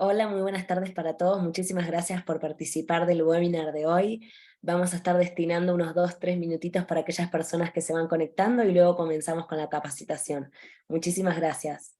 Hola, muy buenas tardes para todos. Muchísimas gracias por participar del webinar de hoy. Vamos a estar destinando unos 2, 3 minutitos para aquellas personas que se van conectando y luego comenzamos con la capacitación. Muchísimas gracias.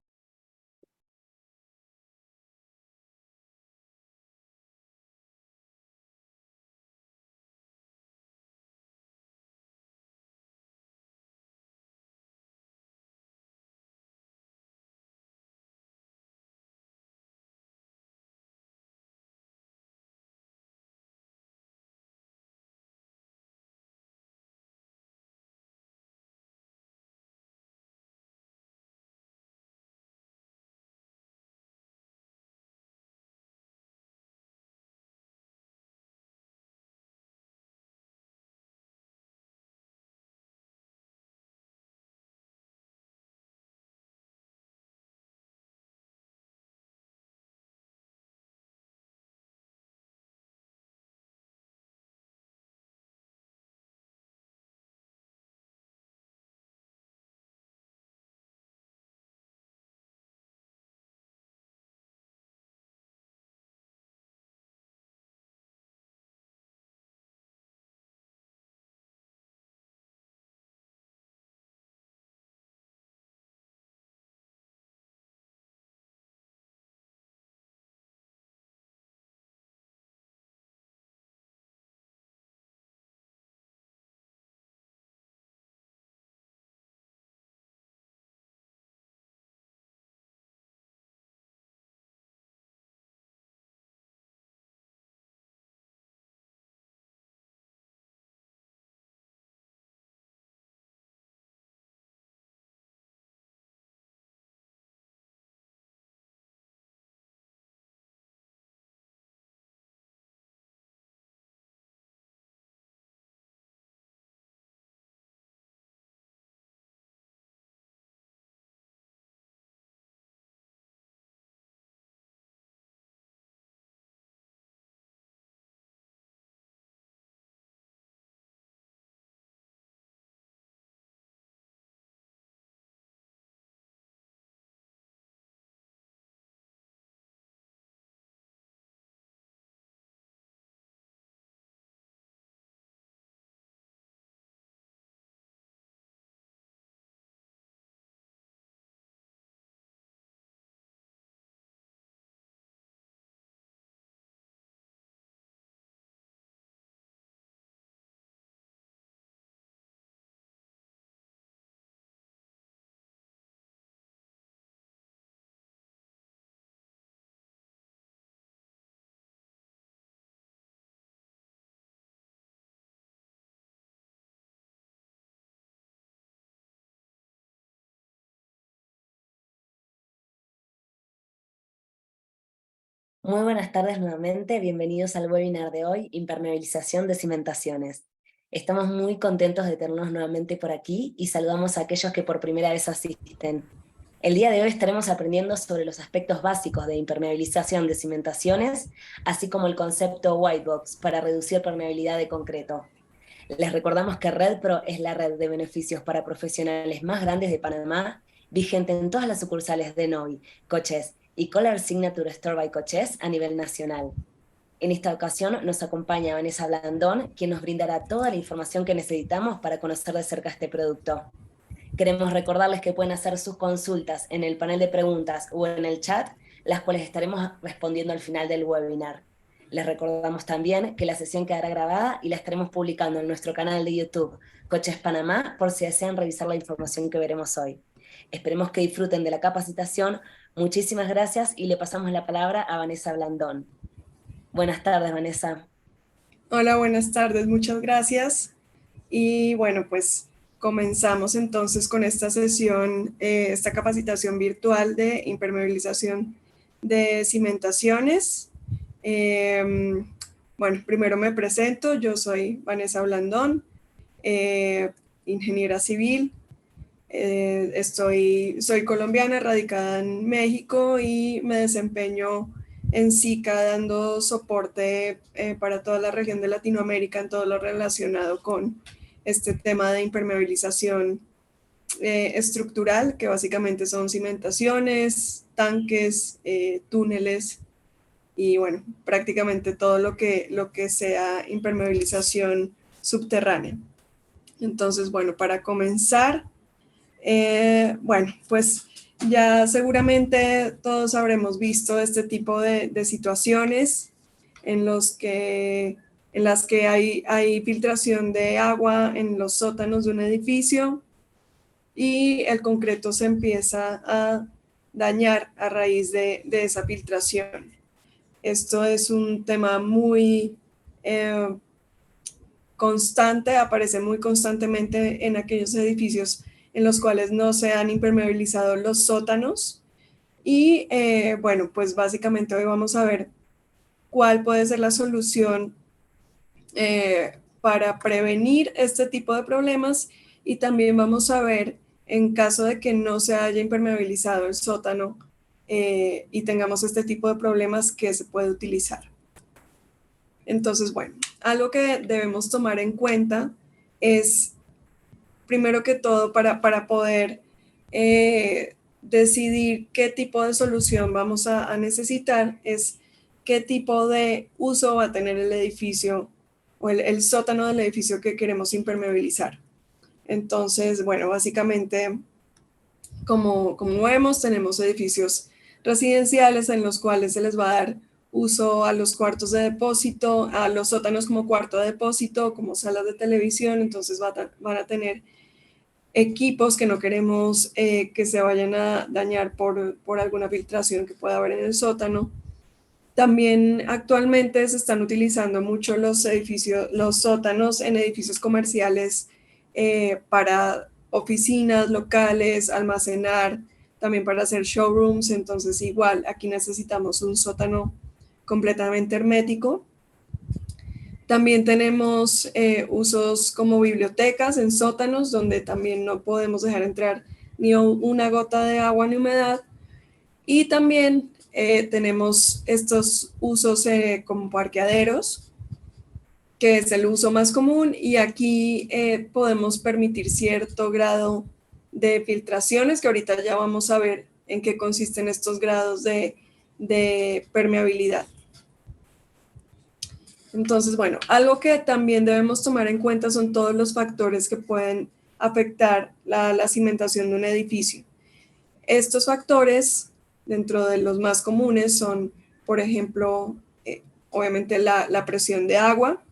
Muy buenas tardes nuevamente, bienvenidos al webinar de hoy, Impermeabilización de Cimentaciones. Estamos muy contentos de tenernos nuevamente por aquí y saludamos a aquellos que por primera vez asisten. El día de hoy estaremos aprendiendo sobre los aspectos básicos de impermeabilización de cimentaciones, así como el concepto White Box para reducir permeabilidad de concreto. Les recordamos que RedPro es la red de beneficios para profesionales más grandes de Panamá, vigente en todas las sucursales de Novi, Coches y Color Signature Store by Coches a nivel nacional. En esta ocasión nos acompaña Vanessa Blandón, quien nos brindará toda la información que necesitamos para conocer de cerca este producto. Queremos recordarles que pueden hacer sus consultas en el panel de preguntas o en el chat, las cuales estaremos respondiendo al final del webinar. Les recordamos también que la sesión quedará grabada y la estaremos publicando en nuestro canal de YouTube, Coches Panamá, por si desean revisar la información que veremos hoy. Esperemos que disfruten de la capacitación. Muchísimas gracias y le pasamos la palabra a Vanessa Blandón. Buenas tardes, Vanessa. Hola, buenas tardes, muchas gracias. Y bueno, pues comenzamos entonces con esta sesión, esta capacitación virtual de impermeabilización de cimentaciones. Bueno, primero me presento, yo soy Vanessa Blandón, ingeniera civil. Soy colombiana, radicada en México y me desempeño en SICA dando soporte para toda la región de Latinoamérica en todo lo relacionado con este tema de impermeabilización estructural, que básicamente son cimentaciones, tanques, túneles y bueno, prácticamente todo lo que sea impermeabilización subterránea. Entonces, bueno, para comenzar, bueno, pues ya seguramente todos habremos visto este tipo de situaciones en las que hay filtración de agua en los sótanos de un edificio y el concreto se empieza a dañar a raíz de esa filtración. Esto es un tema muy constante, aparece muy constantemente en aquellos edificios en los cuales no se han impermeabilizado los sótanos. Y bueno, pues básicamente hoy vamos a ver cuál puede ser la solución para prevenir este tipo de problemas, y también vamos a ver, en caso de que no se haya impermeabilizado el sótano y tengamos este tipo de problemas, qué se puede utilizar. Entonces, bueno, algo que debemos tomar en cuenta es, primero que todo, para poder decidir qué tipo de solución vamos a necesitar, es qué tipo de uso va a tener el edificio o el sótano del edificio que queremos impermeabilizar. Entonces, bueno, básicamente, como vemos, tenemos edificios residenciales en los cuales se les va a dar uso a los cuartos de depósito, a los sótanos como cuarto de depósito, como salas de televisión. Entonces van a tener equipos que no queremos que se vayan a dañar por alguna filtración que pueda haber en el sótano. También actualmente se están utilizando mucho los sótanos en edificios comerciales para oficinas locales, almacenar, también para hacer showrooms. Entonces igual aquí necesitamos un sótano completamente hermético. También tenemos usos como bibliotecas en sótanos, donde también no podemos dejar entrar ni una gota de agua ni humedad. Y también tenemos estos usos como parqueaderos, que es el uso más común, y aquí podemos permitir cierto grado de filtraciones, que ahorita ya vamos a ver en qué consisten estos grados de permeabilidad. Entonces, bueno, algo que también debemos tomar en cuenta son todos los factores que pueden afectar la cimentación de un edificio. Estos factores, dentro de los más comunes, son, por ejemplo, obviamente la presión de agua.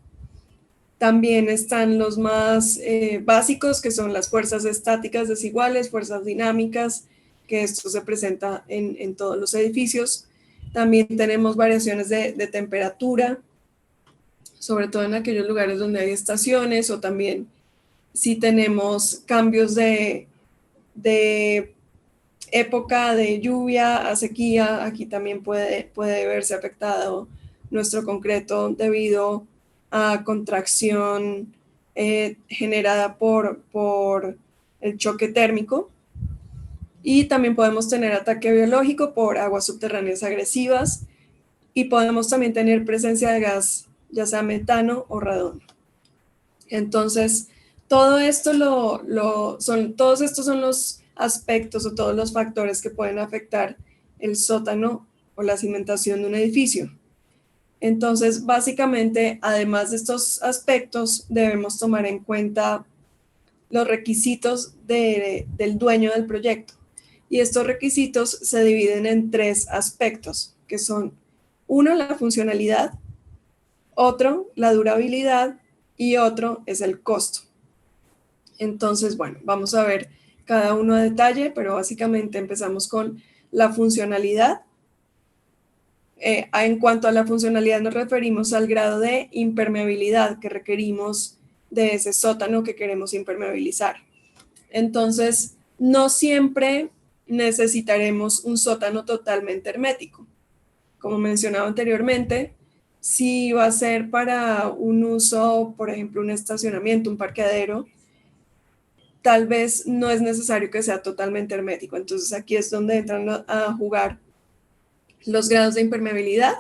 También están los más básicos, que son las fuerzas estáticas desiguales, fuerzas dinámicas, que esto se presenta en todos los edificios. También tenemos variaciones de temperatura, sobre todo en aquellos lugares donde hay estaciones, o también si tenemos cambios de época de lluvia a sequía. Aquí también puede verse afectado nuestro concreto debido a contracción generada por el choque térmico. Y también podemos tener ataque biológico por aguas subterráneas agresivas, y podemos también tener presencia de gas, ya sea metano o radón. Entonces, todos estos son los aspectos o todos los factores que pueden afectar el sótano o la cimentación de un edificio. Entonces, básicamente, además de estos aspectos, debemos tomar en cuenta los requisitos del dueño del proyecto. Y estos requisitos se dividen en 3 aspectos, que son: uno, la funcionalidad; otro, la durabilidad; y otro es el costo. Entonces, bueno, vamos a ver cada uno a detalle, pero básicamente empezamos con la funcionalidad. En cuanto a la funcionalidad, nos referimos al grado de impermeabilidad que requerimos de ese sótano que queremos impermeabilizar. Entonces, no siempre necesitaremos un sótano totalmente hermético. Como mencionaba anteriormente, si va a ser para un uso, por ejemplo, un estacionamiento, un parqueadero, tal vez no es necesario que sea totalmente hermético. Entonces aquí es donde entran a jugar los grados de impermeabilidad,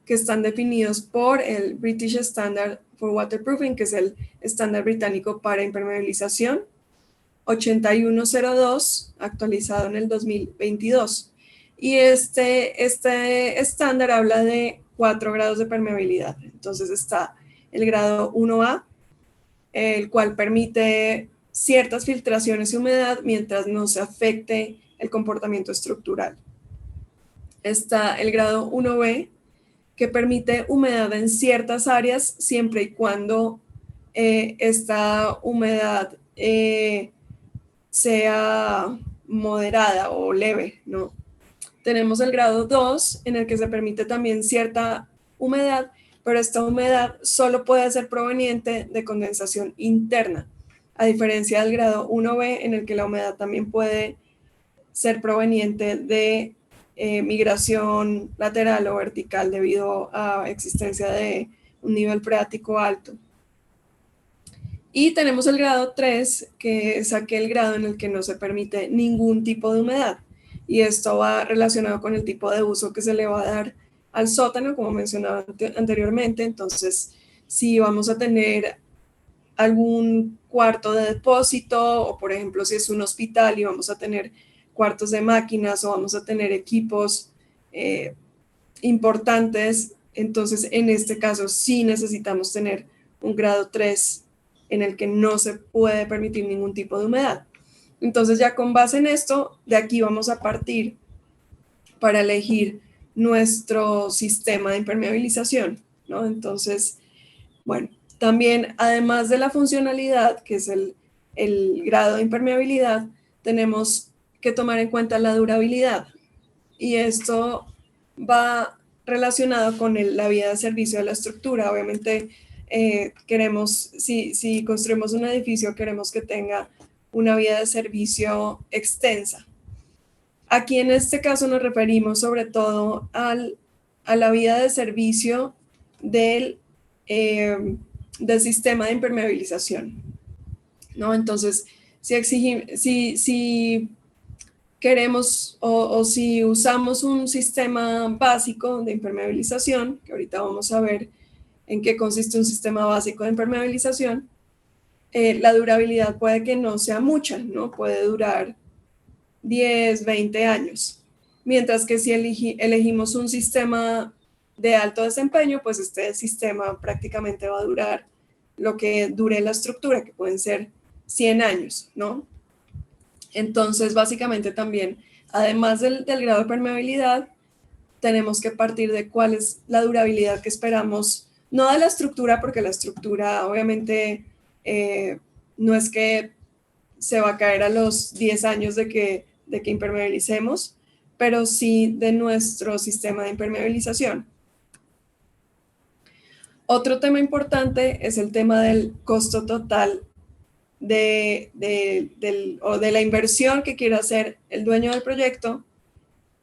que están definidos por el British Standard for Waterproofing, que es el estándar británico para impermeabilización, 8102, actualizado en el 2022. Y este estándar habla de 4 grados de permeabilidad. Entonces está el grado 1A, el cual permite ciertas filtraciones y humedad mientras no se afecte el comportamiento estructural. Está el grado 1B, que permite humedad en ciertas áreas siempre y cuando esta humedad sea moderada o leve, ¿no? Tenemos el grado 2, en el que se permite también cierta humedad, pero esta humedad solo puede ser proveniente de condensación interna, a diferencia del grado 1B, en el que la humedad también puede ser proveniente de migración lateral o vertical debido a existencia de un nivel freático alto. Y tenemos el grado 3, que es aquel grado en el que no se permite ningún tipo de humedad. Y esto va relacionado con el tipo de uso que se le va a dar al sótano, como mencionaba anteriormente. Entonces, si vamos a tener algún cuarto de depósito, o por ejemplo, si es un hospital y vamos a tener cuartos de máquinas o vamos a tener equipos importantes, entonces en este caso sí necesitamos tener un grado 3 en el que no se puede permitir ningún tipo de humedad. Entonces ya con base en esto, de aquí vamos a partir para elegir nuestro sistema de impermeabilización, ¿no? Entonces, bueno, también además de la funcionalidad, que es el grado de impermeabilidad, tenemos que tomar en cuenta la durabilidad. Y esto va relacionado con la vida de servicio de la estructura. Obviamente, queremos, si construimos un edificio, queremos que tenga una vida de servicio extensa. Aquí en este caso nos referimos sobre todo a la vida de servicio del, del sistema de impermeabilización, ¿no? Entonces, si queremos o si usamos un sistema básico de impermeabilización, que ahorita vamos a ver en qué consiste un sistema básico de impermeabilización, la durabilidad puede que no sea mucha, ¿no? Puede durar 10, 20 años. Mientras que si elegimos un sistema de alto desempeño, pues este sistema prácticamente va a durar lo que dure la estructura, que pueden ser 100 años, ¿no? Entonces, básicamente también, además del grado de permeabilidad, tenemos que partir de cuál es la durabilidad que esperamos, no de la estructura, porque la estructura obviamente no es que se va a caer a los 10 años de que impermeabilicemos, pero sí de nuestro sistema de impermeabilización. Otro tema importante es el tema del costo total de la inversión que quiere hacer el dueño del proyecto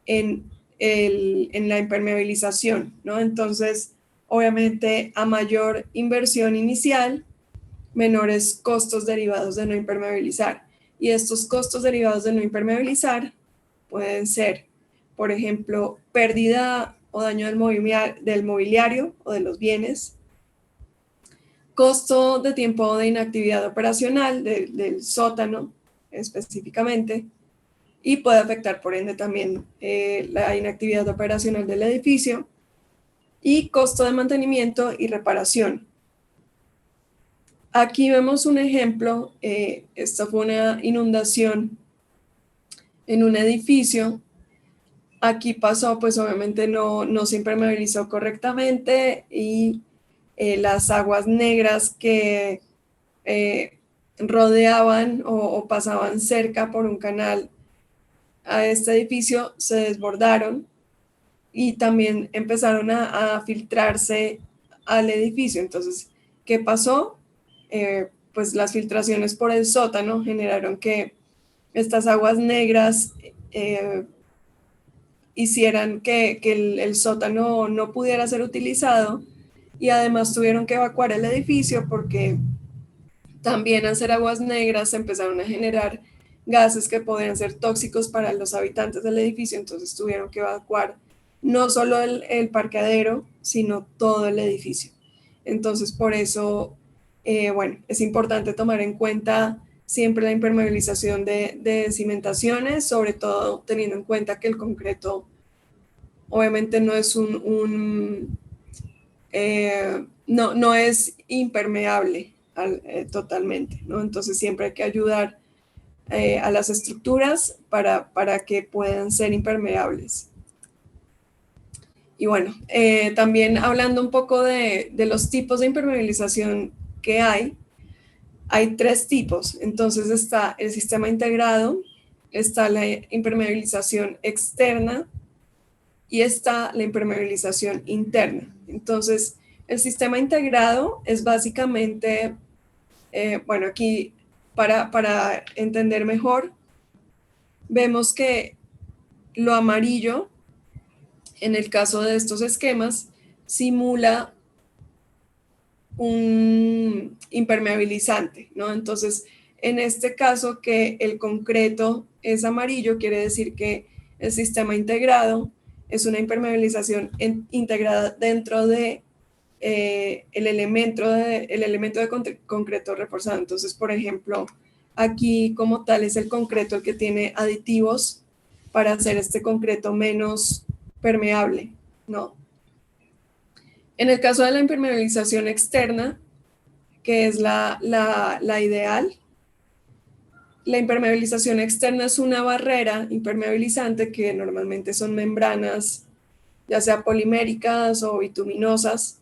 en la impermeabilización, ¿no? Entonces, obviamente, a mayor inversión inicial, menores costos derivados de no impermeabilizar. Y estos costos derivados de no impermeabilizar pueden ser, por ejemplo, pérdida o daño del mobiliario o de los bienes, costo de tiempo de inactividad operacional del sótano específicamente, y puede afectar por ende también la inactividad operacional del edificio, y costo de mantenimiento y reparación. Aquí vemos un ejemplo, esta fue una inundación en un edificio. Aquí pasó, pues obviamente no se impermeabilizó correctamente y las aguas negras que rodeaban o pasaban cerca por un canal a este edificio se desbordaron y también empezaron a filtrarse al edificio. Entonces, ¿qué pasó? Pues las filtraciones por el sótano generaron que estas aguas negras hicieran que el sótano no pudiera ser utilizado, y además tuvieron que evacuar el edificio porque también al ser aguas negras se empezaron a generar gases que podían ser tóxicos para los habitantes del edificio. Entonces tuvieron que evacuar no solo el parqueadero, sino todo el edificio. Entonces por eso, bueno, es importante tomar en cuenta siempre la impermeabilización de cimentaciones, sobre todo teniendo en cuenta que el concreto obviamente no es no es impermeable totalmente, ¿no? Entonces siempre hay que ayudar a las estructuras para que puedan ser impermeables. Y bueno, también hablando un poco de los tipos de impermeabilización que hay 3 tipos. Entonces está el sistema integrado, está la impermeabilización externa y está la impermeabilización interna. Entonces, el sistema integrado es básicamente, bueno, aquí para entender mejor, vemos que lo amarillo, en el caso de estos esquemas, simula un impermeabilizante, ¿no? Entonces, en este caso que el concreto es amarillo, quiere decir que el sistema integrado es una impermeabilización integrada dentro de el elemento de concreto reforzado. Entonces, por ejemplo, aquí como tal es el concreto el que tiene aditivos para hacer este concreto menos permeable, ¿no? En el caso de la impermeabilización externa, que es la ideal, la impermeabilización externa es una barrera impermeabilizante que normalmente son membranas, ya sea poliméricas o bituminosas,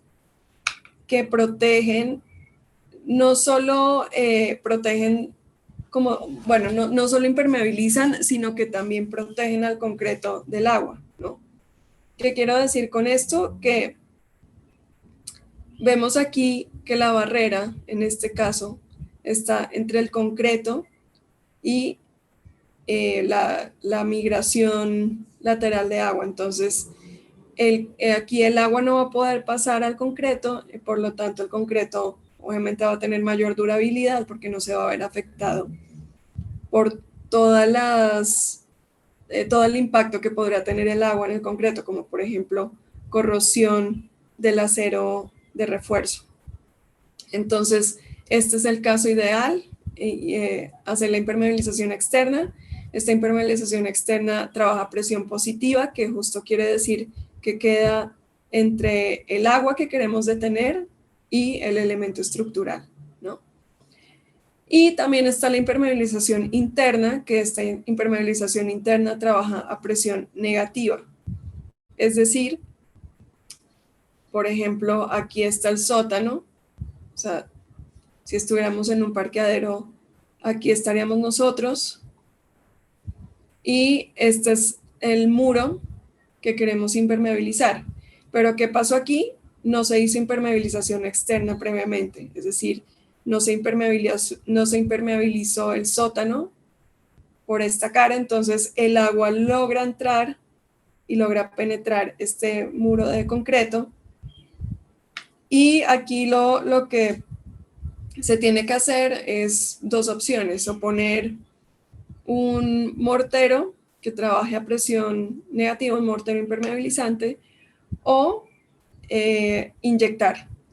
que protegen, no solo protegen como, bueno, no solo impermeabilizan, sino que también protegen al concreto del agua, ¿no? ¿Qué quiero decir con esto? Que vemos aquí que la barrera, en este caso, está entre el concreto y la migración lateral de agua. Entonces, aquí el agua no va a poder pasar al concreto, por lo tanto el concreto obviamente va a tener mayor durabilidad porque no se va a ver afectado por todo el impacto que podría tener el agua en el concreto, como por ejemplo corrosión del acero de refuerzo. Entonces, este es el caso ideal, hacer la impermeabilización externa. Esta impermeabilización externa trabaja a presión positiva, que justo quiere decir que queda entre el agua que queremos detener y el elemento estructural, ¿no? Y también está la impermeabilización interna, que esta impermeabilización interna trabaja a presión negativa. Es decir, por ejemplo, aquí está el sótano, o sea, si estuviéramos en un parqueadero, aquí estaríamos nosotros. Y este es el muro que queremos impermeabilizar. Pero ¿qué pasó aquí? No se hizo impermeabilización externa previamente, es decir, no se impermeabilizó el sótano por esta cara, entonces el agua logra entrar y logra penetrar este muro de concreto. Y aquí lo que se tiene que hacer es 2 opciones, o poner un mortero que trabaje a presión negativa, un mortero impermeabilizante, o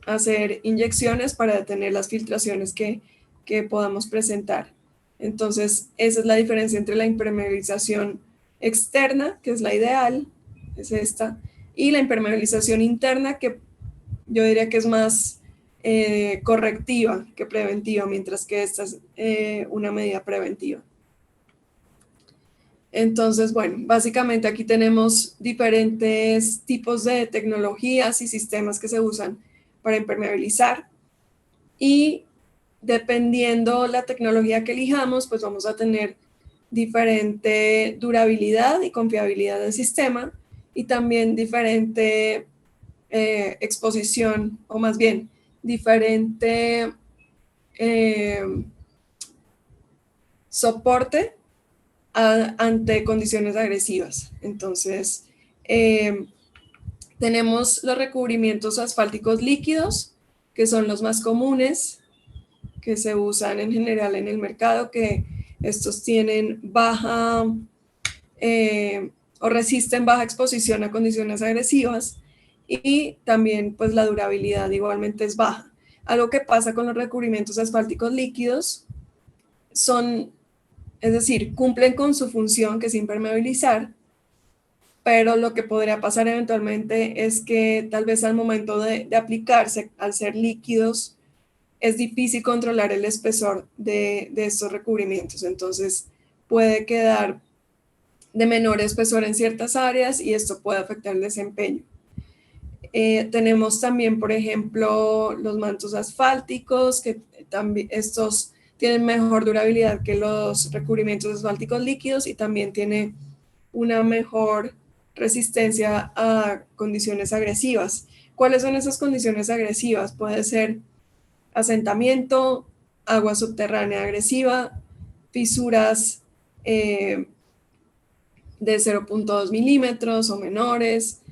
hacer inyecciones para detener las filtraciones que podamos presentar. Entonces, esa es la diferencia entre la impermeabilización externa, que es la ideal, es esta, y la impermeabilización interna, que yo diría que es más correctiva que preventiva, mientras que esta es una medida preventiva. Entonces, bueno, básicamente aquí tenemos diferentes tipos de tecnologías y sistemas que se usan para impermeabilizar, y dependiendo la tecnología que elijamos, pues vamos a tener diferente durabilidad y confiabilidad del sistema, y también diferente exposición, o más bien diferente soporte ante condiciones agresivas. Entonces, tenemos los recubrimientos asfálticos líquidos, que son los más comunes, que se usan en general en el mercado, que estos tienen baja o resisten baja exposición a condiciones agresivas, y también pues la durabilidad igualmente es baja. Algo que pasa con los recubrimientos asfálticos líquidos es decir, cumplen con su función, que es impermeabilizar, pero lo que podría pasar eventualmente es que tal vez al momento de aplicarse, al ser líquidos, es difícil controlar el espesor de estos recubrimientos, entonces puede quedar de menor espesor en ciertas áreas y esto puede afectar el desempeño. Tenemos también, por ejemplo, los mantos asfálticos, que también estos tienen mejor durabilidad que los recubrimientos asfálticos líquidos y también tiene una mejor resistencia a condiciones agresivas. ¿Cuáles son esas condiciones agresivas? Puede ser asentamiento, agua subterránea agresiva, fisuras de 0.2 milímetros o menores.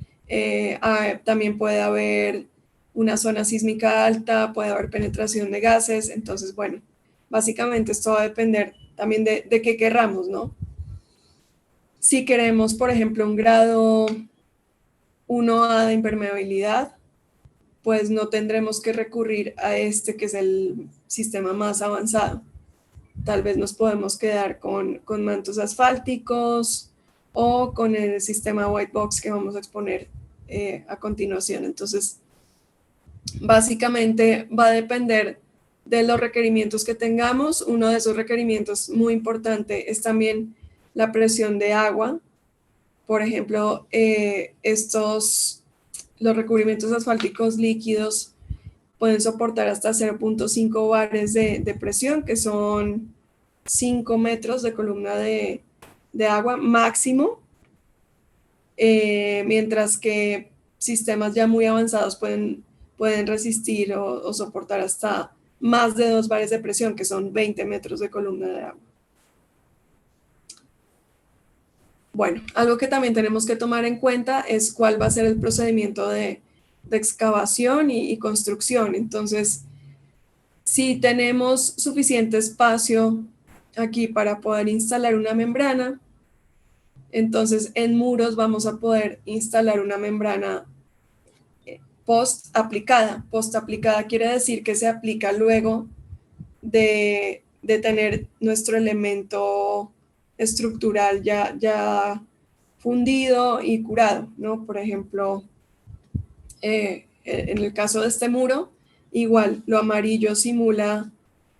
También puede haber una zona sísmica alta, puede haber penetración de gases. Entonces, bueno, básicamente esto va a depender también de qué querramos, ¿no? Si queremos, por ejemplo, un grado 1A de impermeabilidad, pues no tendremos que recurrir a este que es el sistema más avanzado. Tal vez nos podemos quedar con mantos asfálticos o con el sistema white box que vamos a exponer a continuación. Entonces, básicamente va a depender de los requerimientos que tengamos. Uno de esos requerimientos muy importante es también la presión de agua. Por ejemplo, los recubrimientos asfálticos líquidos pueden soportar hasta 0.5 bares de presión, que son 5 metros de columna de agua máximo, mientras que sistemas ya muy avanzados pueden resistir o soportar hasta más de 2 bares de presión, que son 20 metros de columna de agua. Bueno, algo que también tenemos que tomar en cuenta es cuál va a ser el procedimiento de excavación y construcción. Entonces, si tenemos suficiente espacio aquí para poder instalar una membrana, entonces en muros vamos a poder instalar una membrana post aplicada. Post aplicada quiere decir que se aplica luego de tener nuestro elemento estructural ya fundido y curado, ¿no? Por ejemplo, en el caso de este muro, igual lo amarillo simula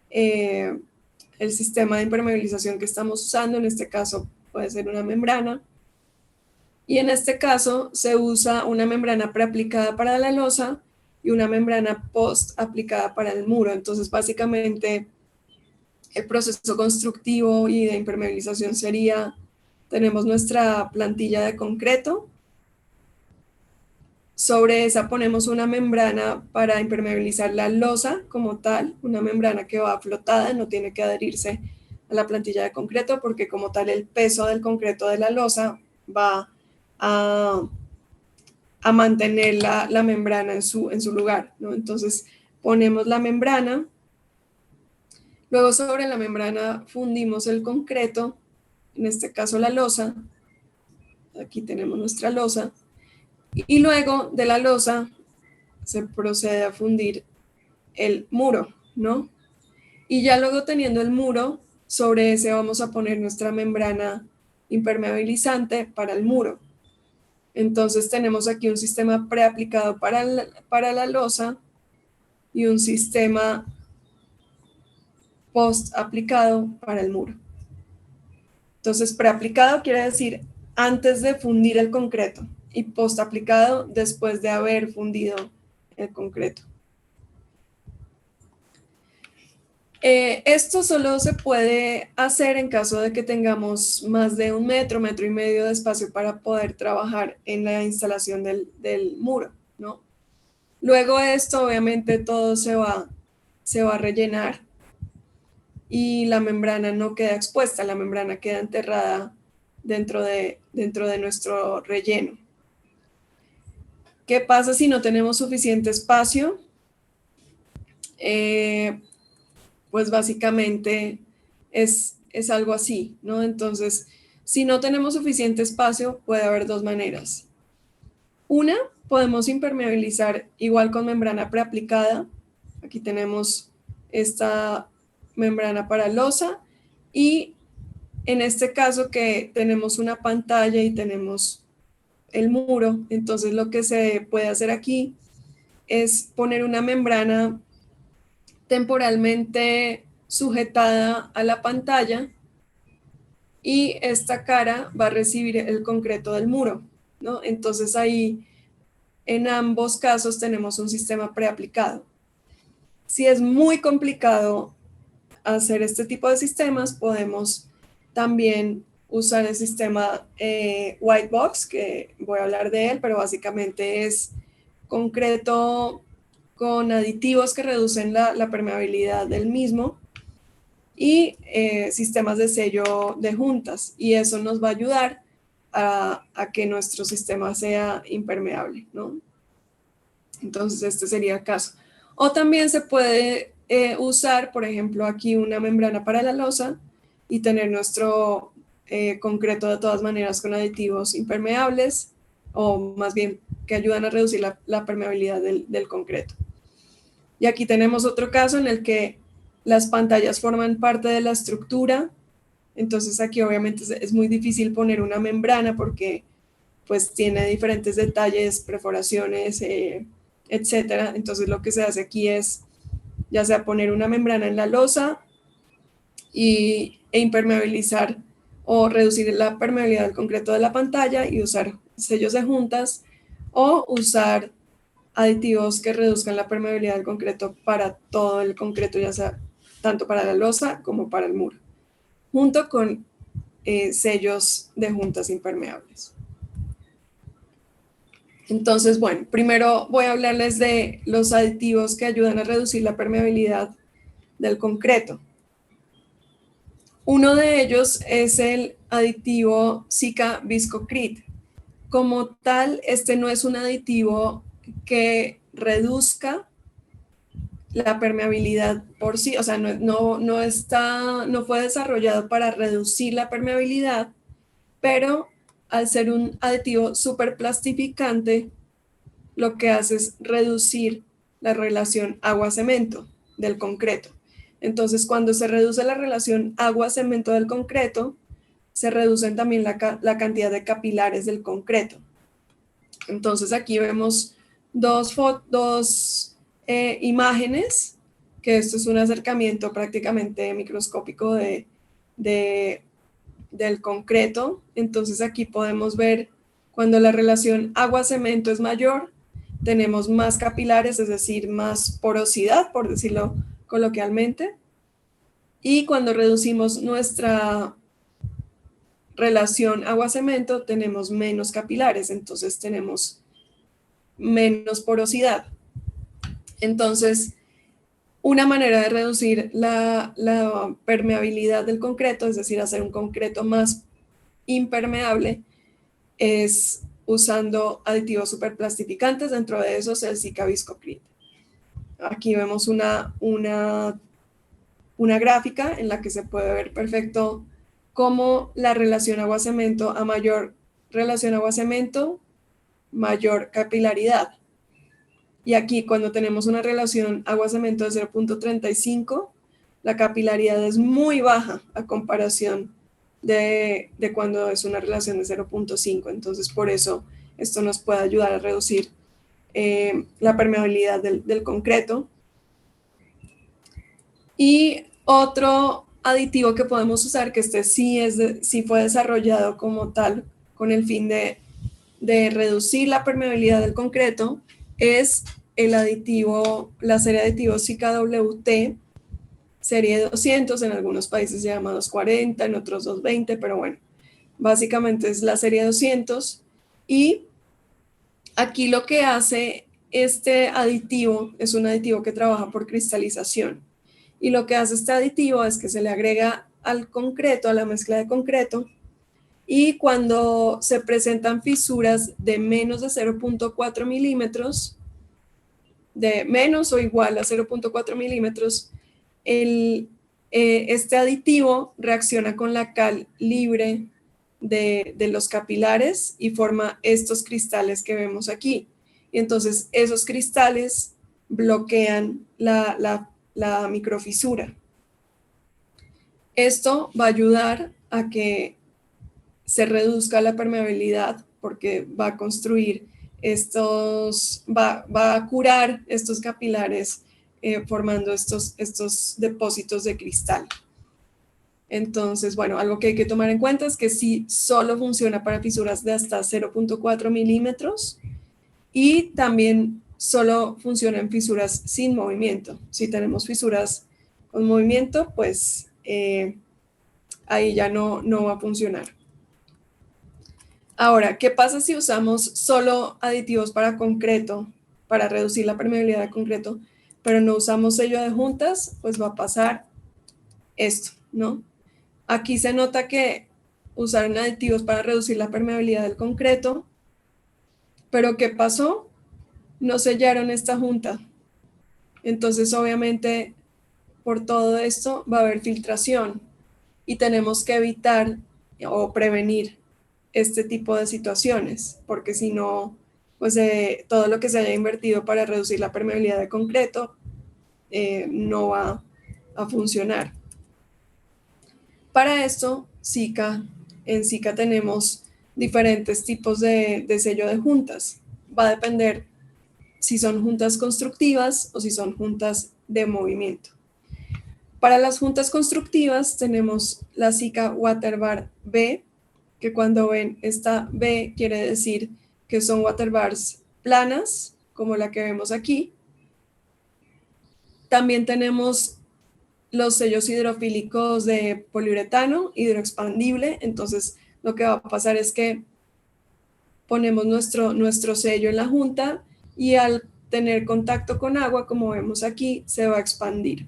el sistema de impermeabilización que estamos usando, en este caso puede ser una membrana, y en este caso se usa una membrana preaplicada para la losa y una membrana post aplicada para el muro. Entonces, básicamente, el proceso constructivo y de impermeabilización sería, tenemos nuestra plantilla de concreto, sobre esa ponemos una membrana para impermeabilizar la losa como tal, una membrana que va flotada, no tiene que adherirse a la plantilla de concreto porque como tal el peso del concreto de la losa va a mantener la membrana en su lugar, ¿no? Entonces ponemos la membrana, luego sobre la membrana fundimos el concreto, en este caso la losa, aquí tenemos nuestra losa, y luego de la losa se procede a fundir el muro, ¿no? Y ya luego teniendo el muro, sobre ese vamos a poner nuestra membrana impermeabilizante para el muro. Entonces tenemos aquí un sistema preaplicado para la losa y un sistema post aplicado para el muro. Entonces preaplicado quiere decir antes de fundir el concreto y post aplicado después de haber fundido el concreto. Esto solo se puede hacer en caso de que tengamos más de 1 metro, metro y medio de espacio para poder trabajar en la instalación del muro, ¿no? Luego de esto, obviamente, todo se va a rellenar y la membrana no queda expuesta, la membrana queda enterrada dentro de nuestro relleno. ¿Qué pasa si no tenemos suficiente espacio? Pues básicamente es algo así, ¿no? Entonces, si no tenemos suficiente espacio, puede haber dos maneras. Una, podemos impermeabilizar igual con membrana preaplicada. Aquí tenemos esta membrana para losa y en este caso que tenemos una pantalla y tenemos el muro. Entonces lo que se puede hacer aquí es poner una membrana temporalmente sujetada a la pantalla y esta cara va a recibir el concreto del muro, ¿no? Entonces ahí en ambos casos tenemos un sistema preaplicado. Si es muy complicado hacer este tipo de sistemas, podemos también usar el sistema White Box, que voy a hablar de él, pero básicamente es concreto con aditivos que reducen la permeabilidad del mismo y sistemas de sello de juntas. Y eso nos va a ayudar a que nuestro sistema sea impermeable, ¿no? Entonces este sería el caso. O también se puede usar, por ejemplo, aquí una membrana para la losa y tener nuestro concreto de todas maneras con aditivos impermeables o más bien que ayudan a reducir la permeabilidad del concreto. Y aquí tenemos otro caso en el que las pantallas forman parte de la estructura. Entonces aquí obviamente es muy difícil poner una membrana porque pues tiene diferentes detalles, perforaciones, etcétera. Entonces lo que se hace aquí es ya sea poner una membrana en la losa e impermeabilizar o reducir la permeabilidad del concreto de la pantalla y usar sellos de juntas o usar aditivos que reduzcan la permeabilidad del concreto para todo el concreto, ya sea tanto para la losa como para el muro, junto con sellos de juntas impermeables. Entonces, bueno, primero voy a hablarles de los aditivos que ayudan a reducir la permeabilidad del concreto. Uno de ellos es el aditivo Sika Viscocrit. Como tal, este no es un aditivo que reduzca la permeabilidad por sí, o sea, no fue desarrollado para reducir la permeabilidad, pero al ser un aditivo superplastificante, lo que hace es reducir la relación agua-cemento del concreto. Entonces, cuando se reduce la relación agua-cemento del concreto, se reducen también la cantidad de capilares del concreto. Entonces, aquí vemos dos imágenes, que esto es un acercamiento prácticamente microscópico del concreto. Entonces, aquí podemos ver cuando la relación agua-cemento es mayor, tenemos más capilares, es decir, más porosidad, por decirlo coloquialmente. Y cuando reducimos nuestra relación agua-cemento, tenemos menos capilares, entonces tenemos menos porosidad. Entonces, una manera de reducir la permeabilidad del concreto, es decir, hacer un concreto más impermeable, es usando aditivos superplastificantes, dentro de esos el Sika Viscocrit. Aquí vemos una gráfica en la que se puede ver perfecto cómo la relación agua-cemento, a mayor relación agua-cemento, mayor capilaridad. Y aquí cuando tenemos una relación agua-cemento de 0.35, la capilaridad es muy baja a comparación de cuando es una relación de 0.5. Entonces, por eso esto nos puede ayudar a reducir la permeabilidad del concreto. Y otro aditivo que podemos usar, que este sí fue desarrollado como tal con el fin de reducir la permeabilidad del concreto, es la serie de aditivos CKWT, serie 200, en algunos países se llama 240, en otros 220, pero bueno, básicamente es la serie 200. Y aquí lo que hace este aditivo es un aditivo que trabaja por cristalización. Y lo que hace este aditivo es que se le agrega al concreto, a la mezcla de concreto, y cuando se presentan fisuras de menos de 0.4 milímetros, de menos o igual a 0.4 milímetros, este aditivo reacciona con la cal libre de los capilares y forma estos cristales que vemos aquí. Y entonces esos cristales bloquean la microfisura. Esto va a ayudar a que se reduzca la permeabilidad porque va a construir va a curar estos capilares formando estos depósitos de cristal. Entonces, bueno, algo que hay que tomar en cuenta es que sí solo funciona para fisuras de hasta 0.4 milímetros y también solo funciona en fisuras sin movimiento. Si tenemos fisuras con movimiento, pues ahí ya no va a funcionar. Ahora, ¿qué pasa si usamos solo aditivos para concreto, para reducir la permeabilidad de concreto, pero no usamos sello de juntas? Pues va a pasar esto, ¿no? Aquí se nota que usaron aditivos para reducir la permeabilidad del concreto, pero ¿qué pasó? No sellaron esta junta. Entonces, obviamente, por todo esto va a haber filtración y tenemos que evitar o prevenir este tipo de situaciones, porque si no, pues todo lo que se haya invertido para reducir la permeabilidad de concreto no va a funcionar. Para esto, en SICA tenemos diferentes tipos de sello de juntas. Va a depender si son juntas constructivas o si son juntas de movimiento. Para las juntas constructivas tenemos la SICA Waterbar B, que cuando ven esta B quiere decir que son waterbars planas, como la que vemos aquí. También tenemos los sellos hidrofílicos de poliuretano hidroexpandible, entonces lo que va a pasar es que ponemos nuestro sello en la junta y al tener contacto con agua, como vemos aquí, se va a expandir.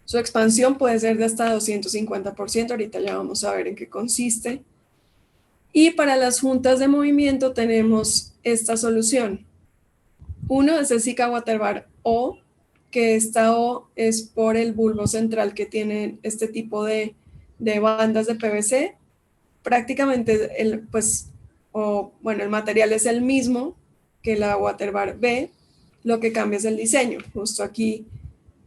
Su expansión puede ser de hasta 250%, ahorita ya vamos a ver en qué consiste. Y para las juntas de movimiento tenemos esta solución. Uno es el SICA Waterbar O, que esta O es por el bulbo central que tiene este tipo de bandas de PVC. Prácticamente el material es el mismo que la Waterbar B, lo que cambia es el diseño. Justo aquí,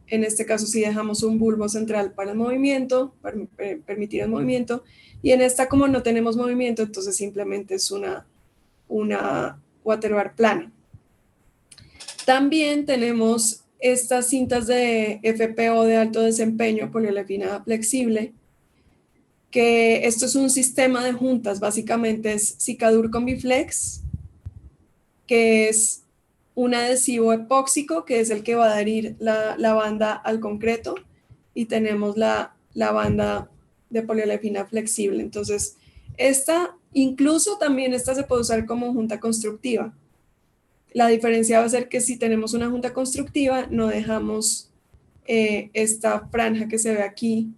en este caso, sí dejamos un bulbo central para el movimiento, para permitir el movimiento, y en esta, como no tenemos movimiento, entonces simplemente es una Waterbar plana. También tenemos estas cintas de FPO de alto desempeño, poliolefina flexible, que esto es un sistema de juntas, básicamente es Cicadur Combiflex, que es un adhesivo epóxico, que es el que va a adherir la banda al concreto, y tenemos la banda de poliolefina flexible. Entonces, incluso también esta se puede usar como junta constructiva. La diferencia va a ser que si tenemos una junta constructiva, no dejamos esta franja que se ve aquí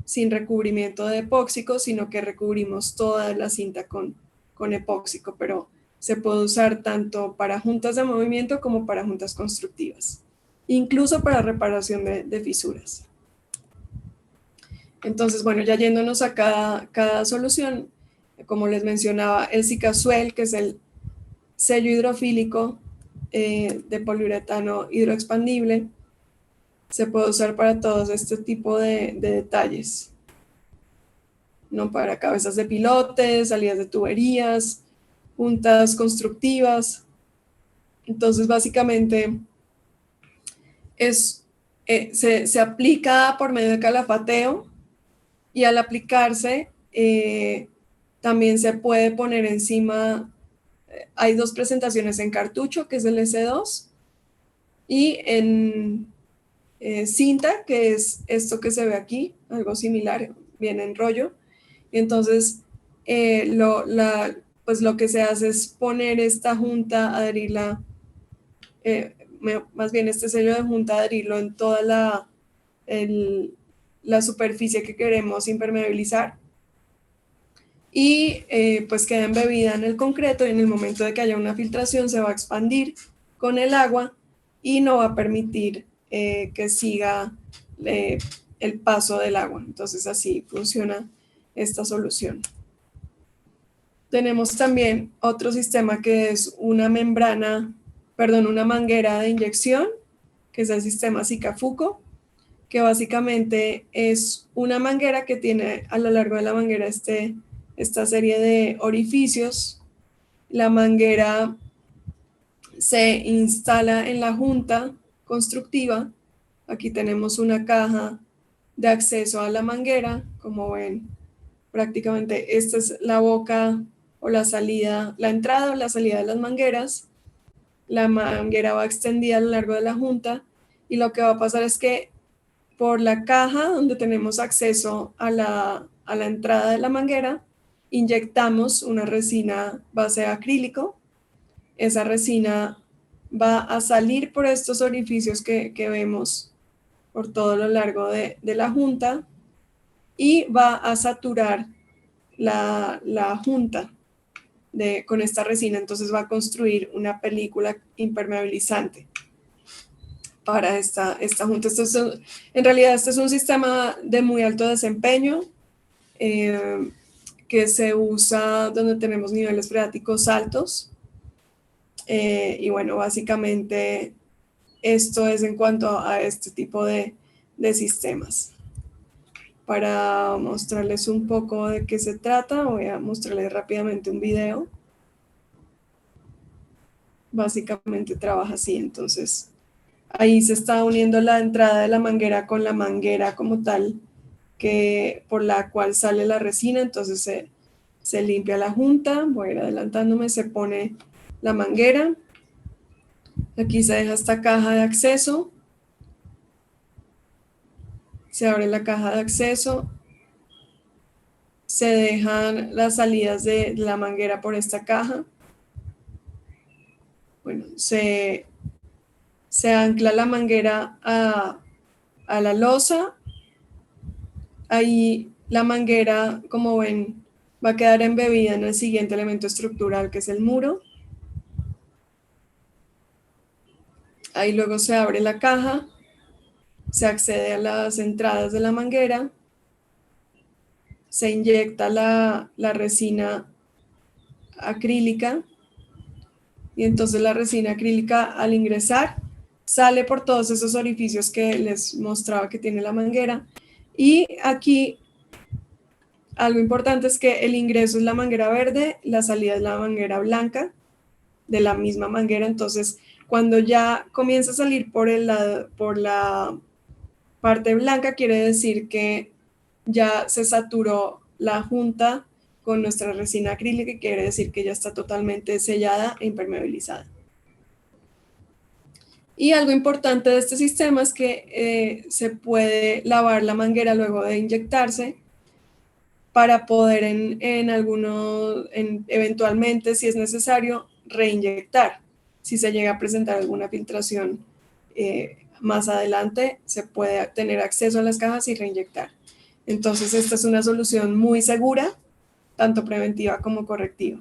sin recubrimiento de epóxico, sino que recubrimos toda la cinta con epóxico, pero se puede usar tanto para juntas de movimiento como para juntas constructivas, incluso para reparación de fisuras. Entonces, bueno, ya yéndonos a cada solución, como les mencionaba, el Cicasuel, que es el sello hidrofílico de poliuretano hidroexpandible, se puede usar para todos este tipo de detalles, ¿no? Para cabezas de pilotes, salidas de tuberías, juntas constructivas. Entonces, básicamente, se aplica por medio de calafateo, y al aplicarse, también se puede poner encima. Hay dos presentaciones en cartucho, que es el S2, y en cinta, que es esto que se ve aquí, algo similar, viene en rollo. Y entonces, pues lo que se hace es poner esta junta, adherirla, más bien este sello de junta, adherirlo en toda la superficie que queremos impermeabilizar, y pues queda embebida en el concreto, y en el momento de que haya una filtración se va a expandir con el agua y no va a permitir que siga el paso del agua. Entonces así funciona esta solución. Tenemos también otro sistema que es una manguera de inyección, que es el sistema Cicafuco, que básicamente es una manguera que tiene a lo largo de la manguera este esta serie de orificios. La manguera se instala en la junta constructiva. Aquí tenemos una caja de acceso a la manguera. Como ven, prácticamente esta es la boca o la salida, la entrada o la salida de las mangueras. La manguera va extendida a lo largo de la junta y lo que va a pasar es que por la caja donde tenemos acceso a la entrada de la manguera, inyectamos una resina base acrílico. Esa resina va a salir por estos orificios que vemos por todo lo largo de la junta y va a saturar la junta con esta resina. Entonces va a construir una película impermeabilizante para esta junta. En realidad este es un sistema de muy alto desempeño que se usa donde tenemos niveles freáticos altos. Y bueno, básicamente esto es en cuanto a este tipo de sistemas. Para mostrarles un poco de qué se trata, voy a mostrarles rápidamente un video. Básicamente trabaja así, entonces ahí se está uniendo la entrada de la manguera con la manguera como tal, por la cual sale la resina. Entonces se limpia la junta, voy a ir adelantándome, se pone la manguera. Aquí se deja esta caja de acceso. Se abre la caja de acceso. Se dejan las salidas de la manguera por esta caja. Bueno, se ancla la manguera a la losa. Ahí la manguera, como ven, va a quedar embebida en el siguiente elemento estructural, que es el muro. Ahí luego se abre la caja, se accede a las entradas de la manguera, se inyecta la resina acrílica y entonces la resina acrílica al ingresar sale por todos esos orificios que les mostraba que tiene la manguera. Y aquí algo importante es que el ingreso es la manguera verde, la salida es la manguera blanca de la misma manguera. Entonces cuando ya comienza a salir por la parte blanca, quiere decir que ya se saturó la junta con nuestra resina acrílica, que quiere decir que ya está totalmente sellada e impermeabilizada. Y algo importante de este sistema es que se puede lavar la manguera luego de inyectarse para poder eventualmente, si es necesario, reinyectar. Si se llega a presentar alguna filtración más adelante, se puede tener acceso a las cajas y reinyectar. Entonces esta es una solución muy segura, tanto preventiva como correctiva.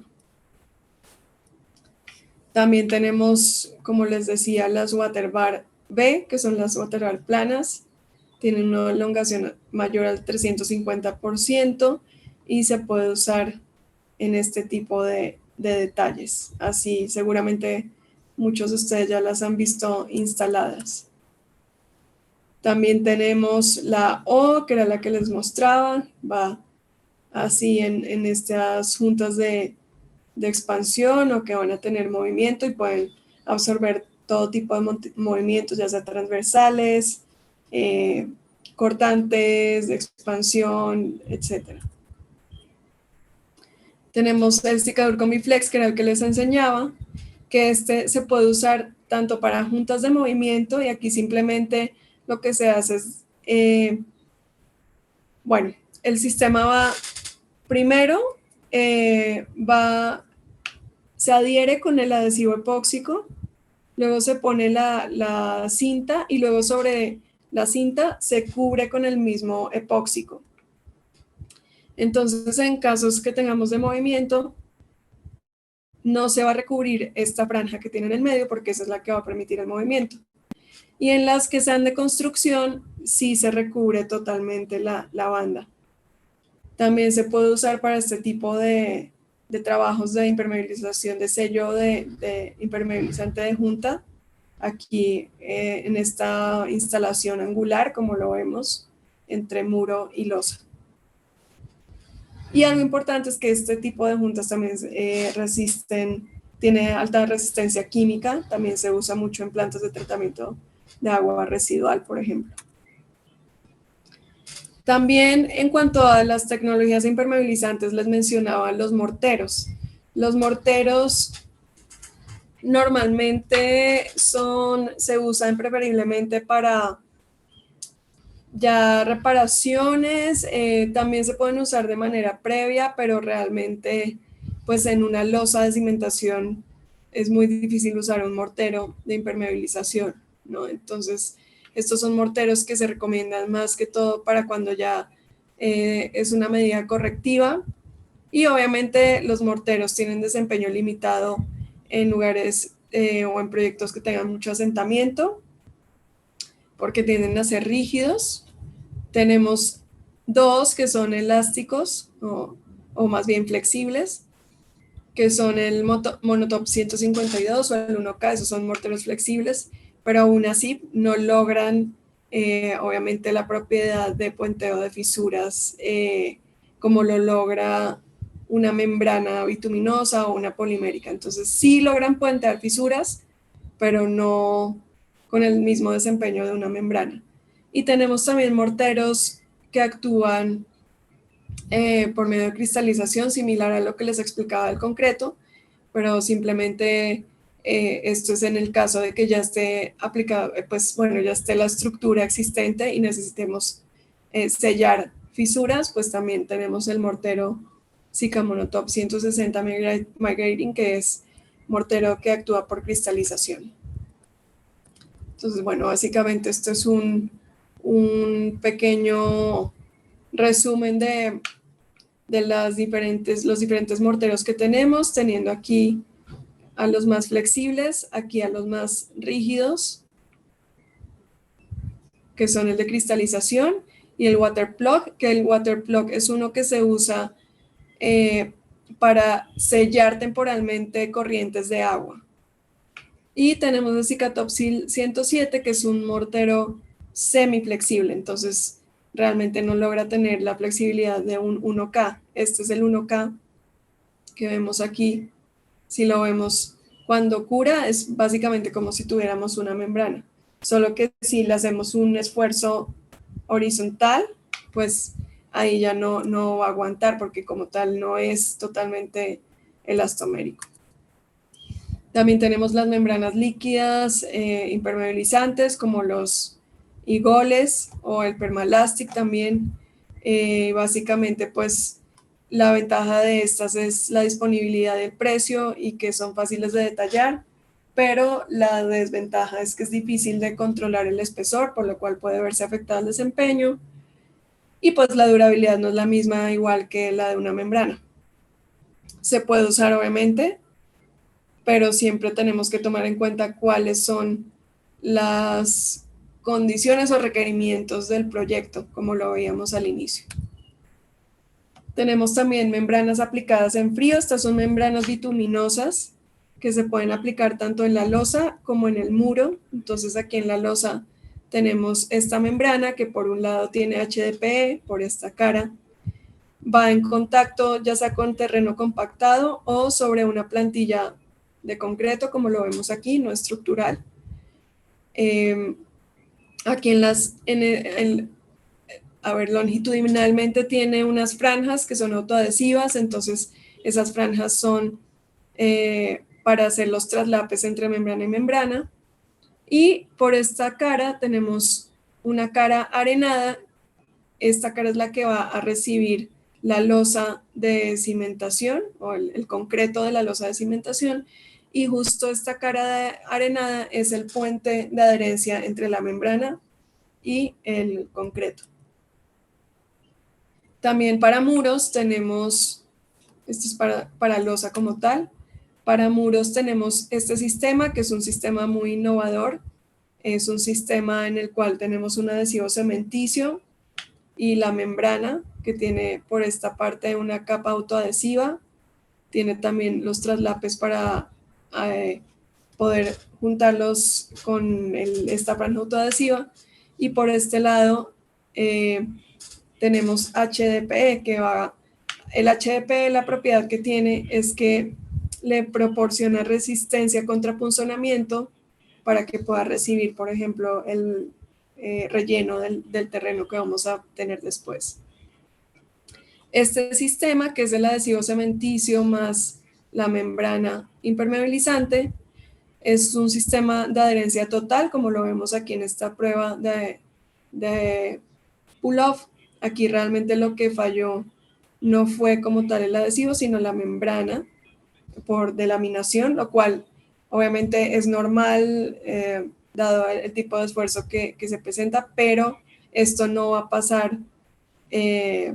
También tenemos, como les decía, las Waterbar B, que son las Waterbar planas. Tienen una elongación mayor al 350% y se puede usar en este tipo de detalles. Así seguramente muchos de ustedes ya las han visto instaladas. También tenemos la O, que era la que les mostraba, va así en estas juntas de expansión o que van a tener movimiento y pueden absorber todo tipo de movimientos, ya sea transversales, cortantes, de expansión, etc. Tenemos el secador Comiflex, que era el que les enseñaba, que este se puede usar tanto para juntas de movimiento, y aquí simplemente lo que se hace es, bueno, el sistema va primero, se adhiere con el adhesivo epóxico, luego se pone la cinta y luego sobre la cinta se cubre con el mismo epóxico. Entonces, en casos que tengamos de movimiento, no se va a recubrir esta franja que tiene en el medio porque esa es la que va a permitir el movimiento. Y en las que sean de construcción, sí se recubre totalmente la banda. También se puede usar para este tipo de trabajos de impermeabilización, de sello de impermeabilizante de junta. Aquí en esta instalación angular, como lo vemos, entre muro y losa. Y algo importante es que este tipo de juntas también tiene alta resistencia química, también se usa mucho en plantas de tratamiento de agua residual, por ejemplo. También en cuanto a las tecnologías impermeabilizantes, les mencionaba los morteros. Los morteros normalmente se usan preferiblemente para ya reparaciones, también se pueden usar de manera previa, pero realmente pues en una losa de cimentación es muy difícil usar un mortero de impermeabilización, ¿no? Entonces, estos son morteros que se recomiendan más que todo para cuando ya es una medida correctiva, y obviamente los morteros tienen desempeño limitado en lugares o en proyectos que tengan mucho asentamiento, porque tienden a ser rígidos. Tenemos dos que son elásticos o más bien flexibles, que son el Monotop 152 o el 1K, esos son morteros flexibles, pero aún así no logran obviamente la propiedad de puenteo de fisuras como lo logra una membrana bituminosa o una polimérica. Entonces sí logran puentear fisuras, pero no con el mismo desempeño de una membrana. Y tenemos también morteros que actúan por medio de cristalización, similar a lo que les explicaba del concreto, pero simplemente esto es en el caso de que ya esté aplicado, pues bueno, ya esté la estructura existente y necesitemos sellar fisuras, pues también tenemos el mortero Sika Monotop 160 Migrating, que es mortero que actúa por cristalización. Entonces, bueno, básicamente esto es un pequeño resumen de los diferentes morteros que tenemos, teniendo aquí a los más flexibles, aquí a los más rígidos, que son el de cristalización, y el water plug, que el water plug es uno que se usa para sellar temporalmente corrientes de agua. Y tenemos el Cicatopsil 107, que es un mortero semiflexible, entonces realmente no logra tener la flexibilidad de un 1K. Este es el 1K que vemos aquí. Si lo vemos cuando cura, es básicamente como si tuviéramos una membrana, solo que si le hacemos un esfuerzo horizontal, pues ahí ya no va a aguantar, porque como tal no es totalmente elastomérico. También tenemos las membranas líquidas impermeabilizantes, como los igoles o el Permalastic también. Básicamente, pues la ventaja de estas es la disponibilidad del precio y que son fáciles de detallar, pero la desventaja es que es difícil de controlar el espesor, por lo cual puede verse afectado el desempeño, y pues la durabilidad no es la misma igual que la de una membrana. Se puede usar obviamente, pero siempre tenemos que tomar en cuenta cuáles son las condiciones o requerimientos del proyecto, como lo veíamos al inicio. Tenemos también membranas aplicadas en frío. Estas son membranas bituminosas que se pueden aplicar tanto en la losa como en el muro. Entonces aquí en la losa tenemos esta membrana que por un lado tiene HDPE, por esta cara, va en contacto ya sea con terreno compactado o sobre una plantilla de concreto, como lo vemos aquí, no estructural. Aquí longitudinalmente tiene unas franjas que son autoadhesivas, entonces esas franjas son para hacer los traslapes entre membrana y membrana. Y por esta cara tenemos una cara arenada. Esta cara es la que va a recibir la losa de cimentación o el concreto de la losa de cimentación, y justo esta cara arenada es el puente de adherencia entre la membrana y el concreto. También para muros tenemos, esto es para losa como tal, para muros tenemos este sistema, que es un sistema muy innovador. Es un sistema en el cual tenemos un adhesivo cementicio y la membrana, que tiene por esta parte una capa autoadhesiva. Tiene también los traslapes para poder juntarlos con esta franja autoadhesiva. Y por este lado tenemos HDPE, que va el HDP, la propiedad que tiene es que le proporciona resistencia contra punzonamiento para que pueda recibir, por ejemplo, el relleno del terreno que vamos a tener después. Este sistema, que es el adhesivo cementicio más la membrana impermeabilizante, es un sistema de adherencia total, como lo vemos aquí en esta prueba de pull-off. Aquí realmente lo que falló no fue como tal el adhesivo, sino la membrana por delaminación, lo cual obviamente es normal dado el tipo de esfuerzo que se presenta, pero esto no va a pasar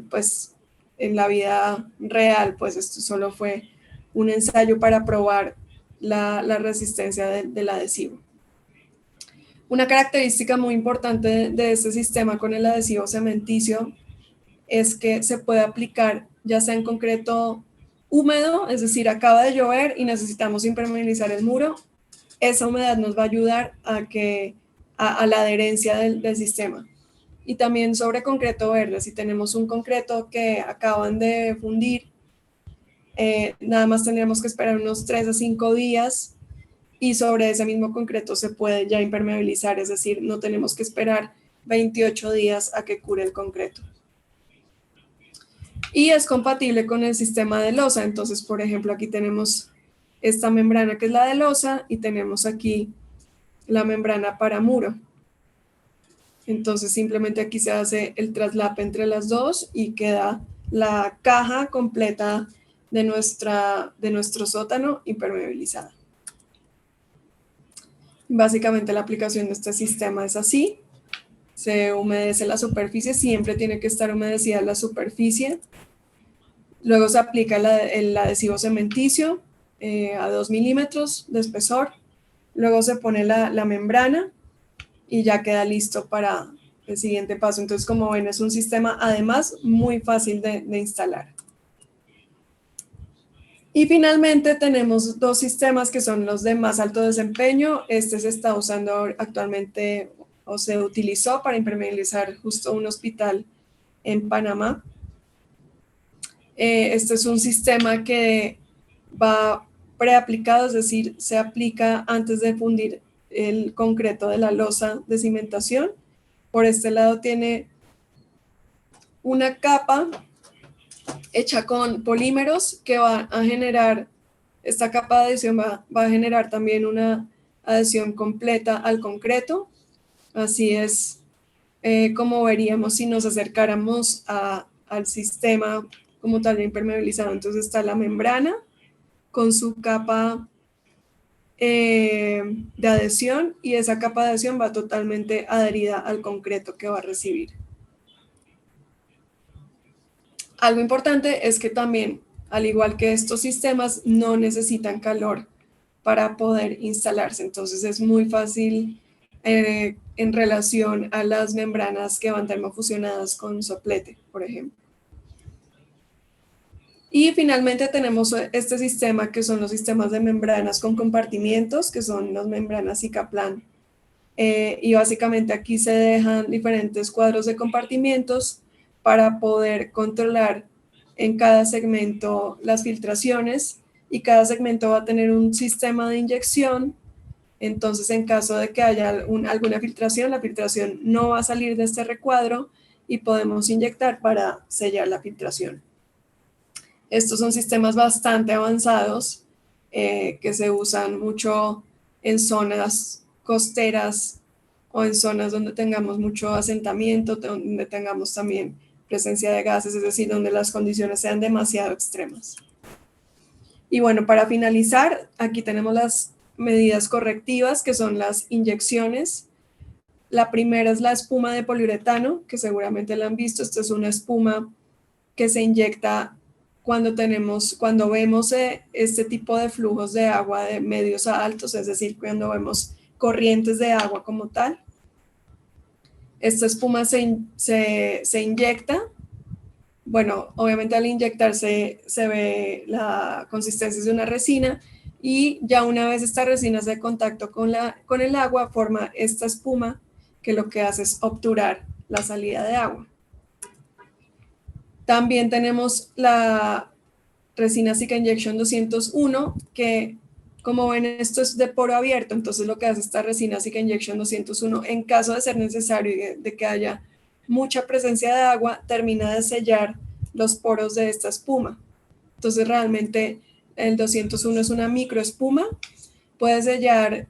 pues en la vida real, pues esto solo fue un ensayo para probar la resistencia del adhesivo. Una característica muy importante de este sistema con el adhesivo cementicio es que se puede aplicar ya sea en concreto húmedo, es decir, acaba de llover y necesitamos impermeabilizar el muro. Esa humedad nos va a ayudar a la adherencia del sistema. Y también sobre concreto verde, si tenemos un concreto que acaban de fundir, nada más tendríamos que esperar unos 3 a 5 días y sobre ese mismo concreto se puede ya impermeabilizar, es decir, no tenemos que esperar 28 días a que cure el concreto. Y es compatible con el sistema de losa, entonces, por ejemplo, aquí tenemos esta membrana que es la de losa y tenemos aquí la membrana para muro. Entonces simplemente aquí se hace el traslape entre las dos y queda la caja completa de nuestro sótano impermeabilizada. Básicamente la aplicación de este sistema es así. Se humedece la superficie, siempre tiene que estar humedecida la superficie. Luego se aplica el adhesivo cementicio a 2 milímetros de espesor. Luego se pone la membrana y ya queda listo para el siguiente paso. Entonces, como ven, es un sistema además muy fácil de instalar. Y finalmente tenemos dos sistemas que son los de más alto desempeño. Este se está usando actualmente o se utilizó para impermeabilizar justo un hospital en Panamá. Este es un sistema que va preaplicado, es decir, se aplica antes de fundir el concreto de la losa de cimentación. Por este lado tiene una capa hecha con polímeros que va a generar, esta capa de adhesión va a generar también una adhesión completa al concreto. Así es como veríamos si nos acercáramos al sistema como tal de impermeabilizado. Entonces está la membrana con su capa de adhesión y esa capa de adhesión va totalmente adherida al concreto que va a recibir. Algo importante es que también, al igual que estos sistemas, no necesitan calor para poder instalarse. Entonces es muy fácil en relación a las membranas que van termofusionadas con soplete, por ejemplo. Y finalmente tenemos este sistema que son los sistemas de membranas con compartimientos, que son las membranas Sikaplan. Y básicamente aquí se dejan diferentes cuadros de compartimientos para poder controlar en cada segmento las filtraciones y cada segmento va a tener un sistema de inyección. Entonces, en caso de que haya alguna filtración, la filtración no va a salir de este recuadro y podemos inyectar para sellar la filtración. Estos son sistemas bastante avanzados que se usan mucho en zonas costeras o en zonas donde tengamos mucho asentamiento, donde tengamos también presencia de gases, es decir, donde las condiciones sean demasiado extremas. Y bueno, para finalizar, aquí tenemos las medidas correctivas, que son las inyecciones. La primera es la espuma de poliuretano, que seguramente la han visto. Esta es una espuma que se inyecta cuando vemos este tipo de flujos de agua de medios a altos, es decir, cuando vemos corrientes de agua como tal. Esta espuma se inyecta. Bueno, obviamente al inyectarse se ve la consistencia de una resina y ya una vez esta resina hace contacto con el agua, forma esta espuma que lo que hace es obturar la salida de agua. También tenemos la resina Sika Injection 201, que como ven esto es de poro abierto, entonces lo que hace esta resina Sika Injection 201, en caso de ser necesario y de que haya mucha presencia de agua, termina de sellar los poros de esta espuma. Entonces realmente el 201 es una microespuma, puede sellar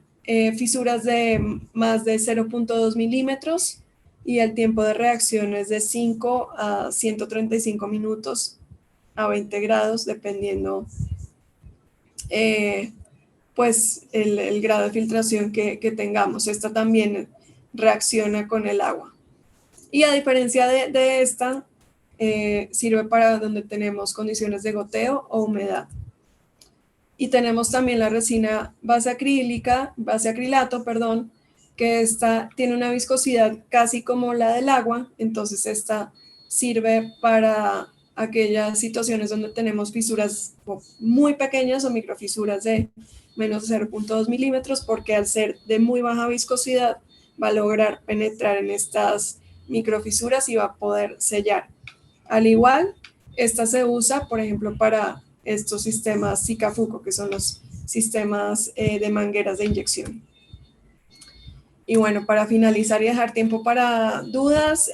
fisuras de más de 0.2 milímetros y el tiempo de reacción es de 5 a 135 minutos a 20 grados, dependiendo pues el grado de filtración que tengamos. Esta también reacciona con el agua. Y a diferencia de esta, sirve para donde tenemos condiciones de goteo o humedad. Y tenemos también la resina base acrilato, perdón, que esta tiene una viscosidad casi como la del agua, entonces esta sirve para aquellas situaciones donde tenemos fisuras muy pequeñas o microfisuras de menos de 0.2 milímetros, porque al ser de muy baja viscosidad va a lograr penetrar en estas microfisuras y va a poder sellar. Al igual, esta se usa, por ejemplo, para estos sistemas Sika-Fuco, que son los sistemas de mangueras de inyección. Y bueno, para finalizar y dejar tiempo para dudas,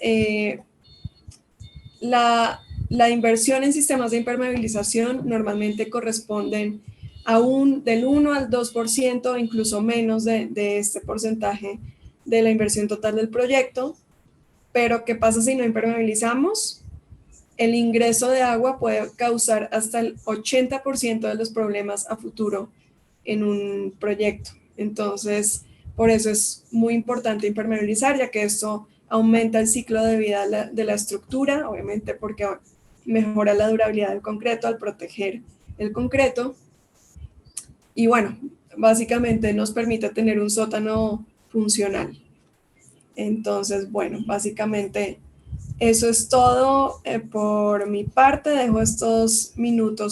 la inversión en sistemas de impermeabilización normalmente corresponden a del 1 al 2%, incluso menos de este porcentaje de la inversión total del proyecto. Pero ¿qué pasa si no impermeabilizamos? El ingreso de agua puede causar hasta el 80% de los problemas a futuro en un proyecto. Entonces, por eso es muy importante impermeabilizar, ya que esto aumenta el ciclo de vida de la estructura, obviamente porque mejora la durabilidad del concreto al proteger el concreto. Y bueno, básicamente nos permite tener un sótano funcional. Entonces, bueno, básicamente eso es todo por mi parte. Dejo estos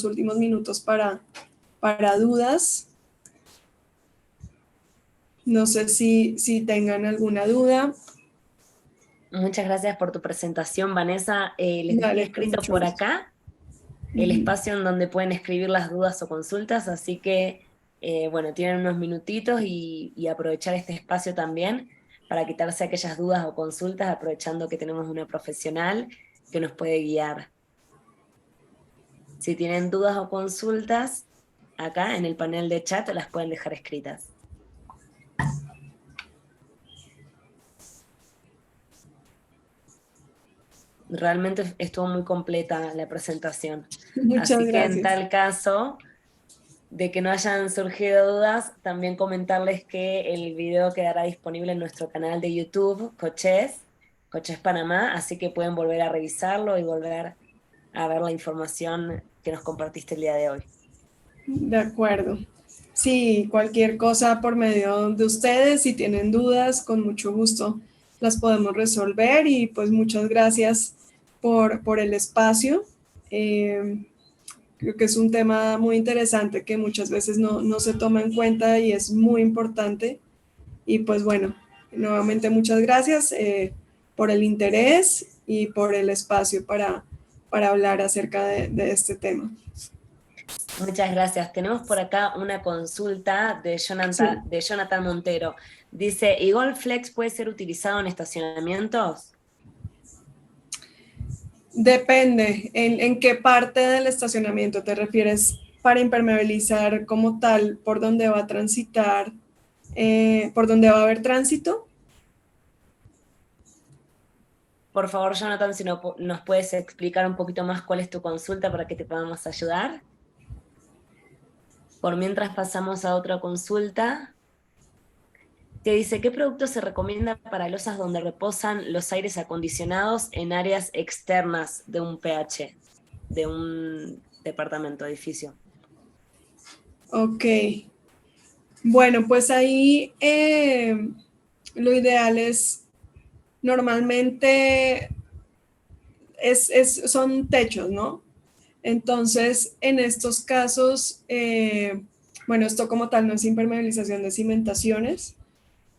últimos minutos para dudas. No sé si tengan alguna duda. Muchas gracias por tu presentación, Vanessa. Les dejé Dale, con escrito mucho por gusto. acá el espacio en donde pueden escribir las dudas o consultas, así que, bueno, tienen unos minutitos y aprovechar este espacio también para quitarse aquellas dudas o consultas, aprovechando que tenemos una profesional que nos puede guiar. Si tienen dudas o consultas, acá en el panel de chat las pueden dejar escritas. Realmente estuvo muy completa la presentación. Muchas Así que en gracias. tal caso de que no hayan surgido dudas, también comentarles que el video quedará disponible en nuestro canal de YouTube, Cochés Panamá, así que pueden volver a revisarlo y volver a ver la información que nos compartiste el día de hoy. De acuerdo. Sí, cualquier cosa por medio de ustedes, si tienen dudas, con mucho gusto las podemos resolver y pues muchas gracias por el espacio. Creo que es un tema muy interesante que muchas veces no se toma en cuenta y es muy importante. Y pues bueno, nuevamente muchas gracias por el interés y por el espacio para hablar acerca de este tema. Muchas gracias. Tenemos por acá una consulta Sí. de Jonathan Montero. Dice, ¿Igol Flex puede ser utilizado en estacionamientos? Depende, ¿en qué parte del estacionamiento te refieres para impermeabilizar como tal por dónde va a transitar, por dónde va a haber tránsito? Por favor, Jonathan, si nos puedes explicar un poquito más cuál es tu consulta para que te podamos ayudar. Por mientras pasamos a otra consulta, que dice, ¿qué producto se recomienda para losas donde reposan los aires acondicionados en áreas externas de un PH, de un departamento, edificio? Ok, bueno, pues ahí lo ideal es, normalmente son techos, ¿no? Entonces, en estos casos, bueno, esto como tal no es impermeabilización de cimentaciones,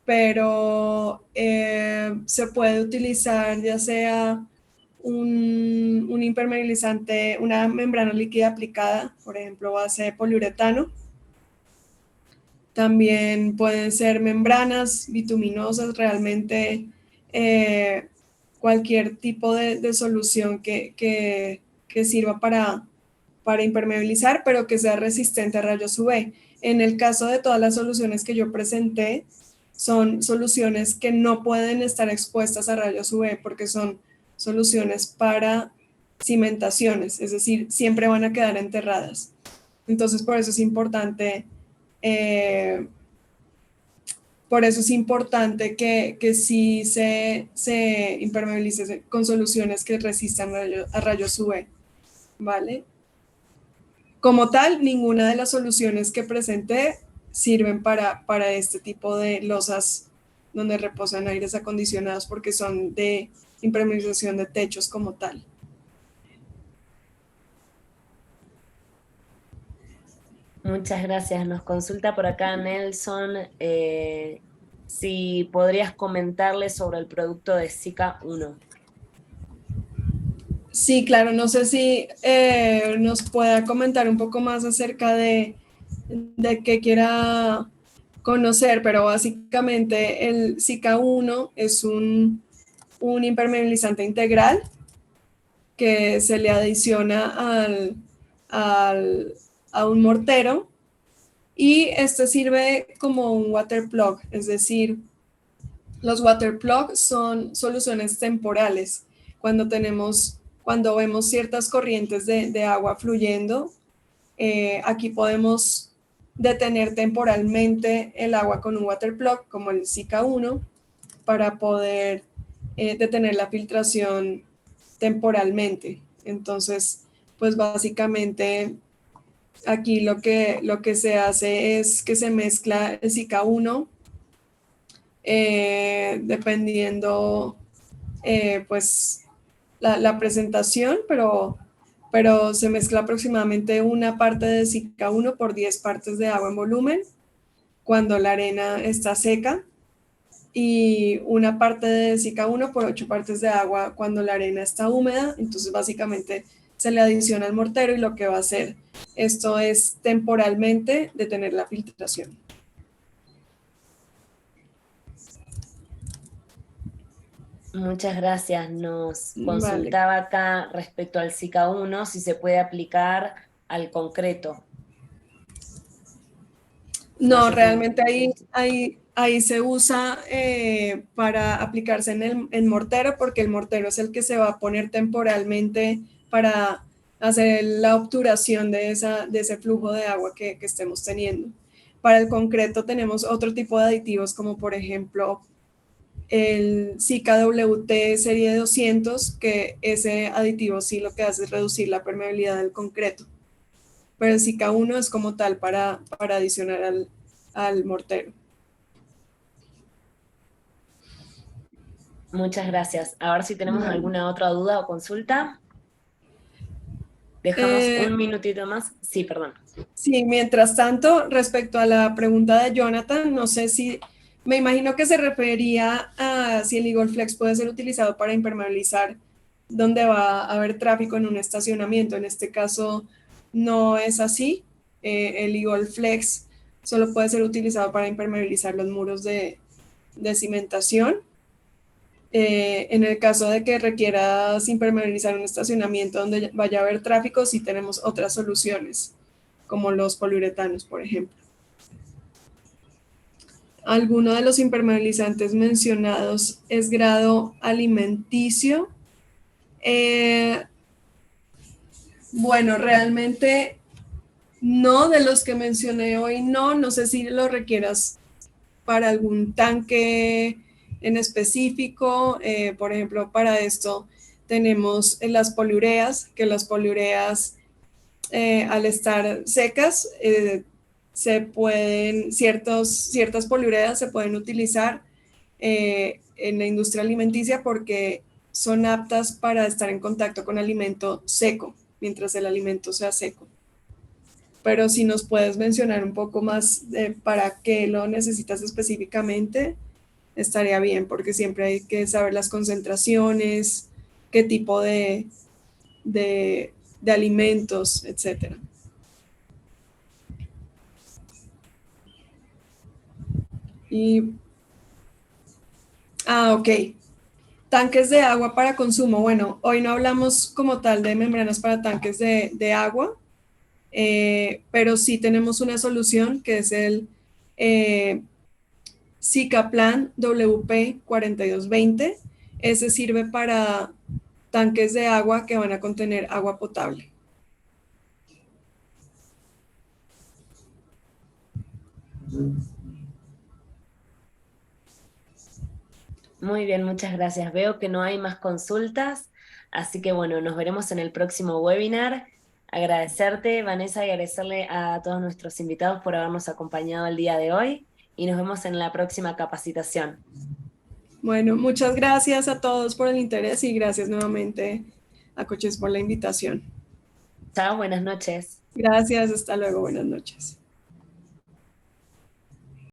pero se puede utilizar ya sea un impermeabilizante, una membrana líquida aplicada, por ejemplo, base de poliuretano. También pueden ser membranas bituminosas, realmente cualquier tipo de solución que sirva para impermeabilizar, pero que sea resistente a rayos UV. En el caso de todas las soluciones que yo presenté, son soluciones que no pueden estar expuestas a rayos UV porque son soluciones para cimentaciones, es decir, siempre van a quedar enterradas. Entonces, por eso es importante que sí se impermeabilice con soluciones que resistan a rayos UV, ¿vale? Como tal, ninguna de las soluciones que presenté sirven para este tipo de losas donde reposan aires acondicionados porque son de impermeabilización de techos como tal. Muchas gracias. Nos consulta por acá Nelson si podrías comentarle sobre el producto de Zika 1. Sí, claro, no sé si nos pueda comentar un poco más acerca de qué quiera conocer, pero básicamente el Zika 1 es un impermeabilizante integral que se le adiciona a un mortero y este sirve como un water plug, es decir, los water plugs son soluciones temporales. Cuando vemos ciertas corrientes de agua fluyendo, aquí podemos detener temporalmente el agua con un water plug como el Zika 1 para poder detener la filtración temporalmente. Entonces, pues básicamente aquí lo que se hace es que se mezcla el Zika 1 dependiendo pues la presentación, pero se mezcla aproximadamente una parte de Zika 1 por 10 partes de agua en volumen cuando la arena está seca y una parte de Zika 1 por 8 partes de agua cuando la arena está húmeda. Entonces básicamente se le adiciona al mortero y lo que va a hacer esto es temporalmente detener la filtración. Muchas gracias. Nos Vale. consultaba acá respecto al Zika 1 si se puede aplicar al concreto. No No, sé si... realmente ahí se usa para aplicarse en mortero, porque el mortero es el que se va a poner temporalmente para hacer la obturación de ese flujo de agua que estemos teniendo. Para el concreto tenemos otro tipo de aditivos, como por ejemplo el Zika WT serie 200, que ese aditivo sí lo que hace es reducir la permeabilidad del concreto, pero el Zika 1 es como tal para adicionar al mortero. Muchas gracias. A ver si tenemos Vale. alguna otra duda o consulta. Dejamos un minutito más. Sí, perdón. Sí, mientras tanto, respecto a la pregunta de Jonathan, no sé si, me imagino que se refería a si el Eagle Flex puede ser utilizado para impermeabilizar donde va a haber tráfico en un estacionamiento. En este caso no es así. El Eagle Flex solo puede ser utilizado para impermeabilizar los muros de cimentación. En el caso de que requieras impermeabilizar un estacionamiento donde vaya a haber tráfico, sí tenemos otras soluciones, como los poliuretanos, por ejemplo. Alguno de los impermeabilizantes mencionados es grado alimenticio. Eh, bueno, realmente no, de los que mencioné hoy, no sé si lo requieras para algún tanque en específico. Por ejemplo, para esto tenemos las poliureas, que las poliureas al estar secas ciertas poliureas se pueden utilizar en la industria alimenticia porque son aptas para estar en contacto con alimento seco, mientras el alimento sea seco. Pero si nos puedes mencionar un poco más para qué lo necesitas específicamente, estaría bien, porque siempre hay que saber las concentraciones qué tipo de alimentos, etcétera. Ok. Tanques de agua para consumo. Bueno, hoy no hablamos como tal de membranas para tanques de agua, pero sí tenemos una solución que es el Sikaplan WP4220. Ese sirve para tanques de agua que van a contener agua potable. Muy bien, muchas gracias. Veo que no hay más consultas, así que bueno, nos veremos en el próximo webinar. Agradecerte, Vanessa, y agradecerle a todos nuestros invitados por habernos acompañado el día de hoy y nos vemos en la próxima capacitación. Bueno, muchas gracias a todos por el interés y gracias nuevamente a Coches por la invitación. Chao, buenas noches. Gracias, hasta luego, buenas noches.